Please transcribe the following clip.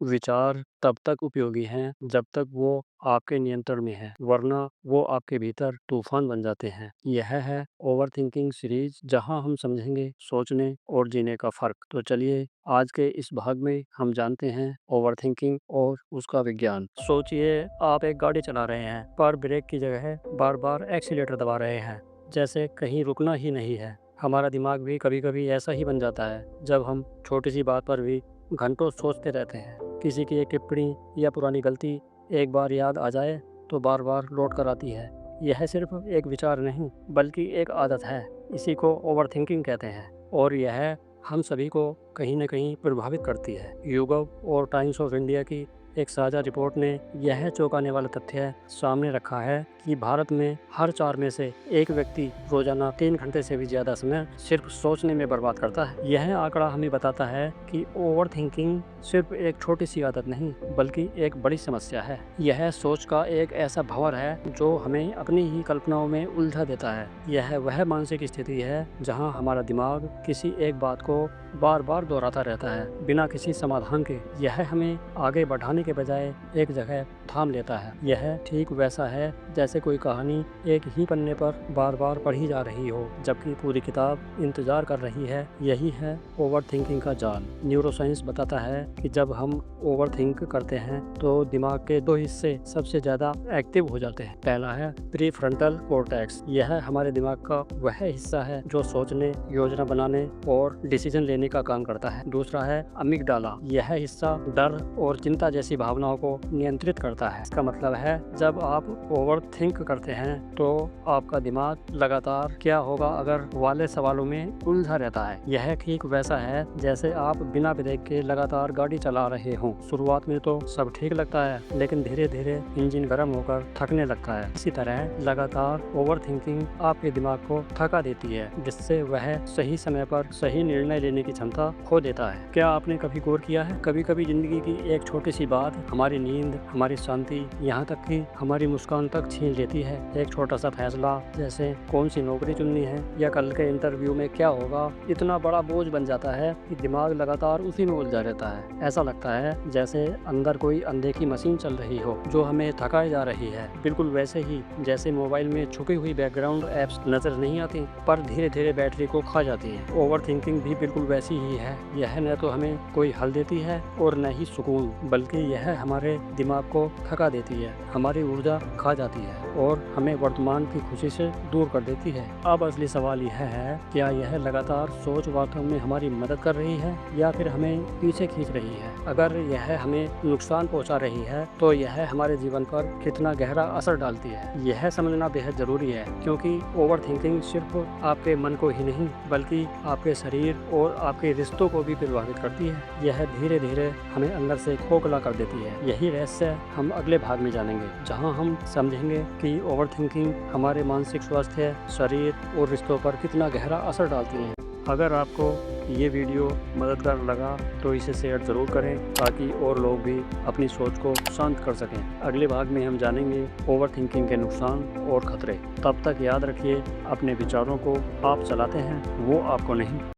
विचार तब तक उपयोगी हैं जब तक वो आपके नियंत्रण में है, वरना वो आपके भीतर तूफान बन जाते हैं। यह है ओवरथिंकिंग सीरीज, जहां हम समझेंगे सोचने और जीने का फर्क। तो चलिए आज के इस भाग में हम जानते हैं ओवरथिंकिंग और उसका विज्ञान। सोचिए आप एक गाड़ी चला रहे हैं पर ब्रेक की जगह बार बार एक्सीलेटर दबा रहे हैं, जैसे कहीं रुकना ही नहीं है। हमारा दिमाग भी कभी कभी ऐसा ही बन जाता है, जब हम छोटी सी बात पर भी घंटों सोचते रहते हैं। किसी की एक टिप्पणी या पुरानी गलती एक बार याद आ जाए तो बार बार लौट कर आती है। यह सिर्फ एक विचार नहीं बल्कि एक आदत है। इसी को ओवरथिंकिंग कहते हैं और यह हम सभी को कहीं न कहीं प्रभावित करती है। YouGov और टाइम्स ऑफ इंडिया की एक साझा रिपोर्ट ने यह चौंकाने वाला तथ्य सामने रखा है कि भारत में हर 4 में से एक व्यक्ति रोजाना 3 घंटे से भी ज़्यादा समय सिर्फ सोचने में बर्बाद करता है। यह आंकड़ा हमें बताता है कि ओवरथिंकिंग सिर्फ एक छोटी सी आदत नहीं बल्कि एक बड़ी समस्या है। यह सोच का एक ऐसा भंवर है जो हमें अपनी ही कल्पनाओं में उलझा देता है। यह वह मानसिक स्थिति है जहां हमारा दिमाग किसी एक बात को बार बार दोहराता रहता है बिना किसी समाधान के। यह हमें आगे बढ़ाने के बजाय एक जगह थाम लेता है। यह ठीक वैसा है जैसे कोई कहानी एक ही पन्ने पर बार बार पढ़ी जा रही हो जबकि पूरी किताब इंतजार कर रही है। यही है ओवरथिंकिंग का जाल। न्यूरोसाइंस बताता है कि जब हम ओवरथिंक करते हैं तो दिमाग के 2 हिस्से सबसे ज्यादा एक्टिव हो जाते हैं। पहला है प्रीफ्रंटल कॉर्टेक्स। यह हमारे दिमाग का वह हिस्सा है जो सोचने, योजना बनाने और डिसीजन लेने का काम करता है। दूसरा है अमिगडाला। यह हिस्सा डर और चिंता जैसी भावनाओं को नियंत्रित करता है। इसका मतलब है जब आप ओवरथिंक करते हैं तो आपका दिमाग लगातार क्या होगा अगर वाले सवालों में उलझा रहता है। यह ठीक वैसा है जैसे आप बिना ब्रेक के लगातार गाड़ी चला रहे हों। शुरुआत में तो सब ठीक लगता है लेकिन धीरे धीरे इंजन गर्म होकर थकने लगता है। इसी तरह लगातार ओवरथिंकिंग आपके दिमाग को थका देती है, जिससे वह सही समय पर सही निर्णय लेने की क्षमता खो देता है। क्या आपने कभी गौर किया है, कभी कभी जिंदगी की एक छोटी सी बात हमारी नींद, हमारी शांति, यहाँ तक कि हमारी मुस्कान तक छीन लेती है। एक छोटा सा फैसला जैसे कौन सी नौकरी चुननी है या कल के इंटरव्यू में क्या होगा इतना बड़ा बोझ बन जाता है कि दिमाग लगातार उसी में उलझा रहता है। ऐसा लगता है जैसे अंदर कोई अनदेखी मशीन चल रही हो जो हमें थकाए जा रही है। बिल्कुल वैसे ही जैसे मोबाइल में छुपी हुई बैकग्राउंड एप्स नजर नहीं आती पर धीरे धीरे बैटरी को खा जाती है। ओवरथिंकिंग भी बिल्कुल वैसी ही है। यह न तो हमें कोई हल देती है और न ही सुकून, बल्कि यह हमारे दिमाग को थका देती है, हमारी ऊर्जा खा जाती है और हमें वर्तमान की खुशी से दूर कर देती है। अब असली सवाल यह है, क्या यह लगातार सोच वास्तव में हमारी मदद कर रही है या फिर हमें पीछे खींच रही है? अगर यह हमें नुकसान पहुंचा रही है तो यह हमारे जीवन पर कितना गहरा असर डालती है, यह समझना बेहद जरूरी है। क्योंकि ओवरथिंकिंग सिर्फ आपके मन को ही नहीं बल्कि आपके शरीर और आपके रिश्तों को भी प्रभावित करती है। यह धीरे धीरे हमें अंदर से खोखला कर देती है। यही रहस्य हम अगले भाग में जानेंगे, जहां हम समझेंगे कि ओवरथिंकिंग हमारे मानसिक स्वास्थ्य, शरीर और रिश्तों पर कितना गहरा असर डालती है। अगर आपको ये वीडियो मददगार लगा तो इसे शेयर ज़रूर करें ताकि और लोग भी अपनी सोच को शांत कर सकें। अगले भाग में हम जानेंगे ओवरथिंकिंग के नुकसान और खतरे। तब तक याद रखिए, अपने विचारों को आप चलाते हैं, वो आपको नहीं।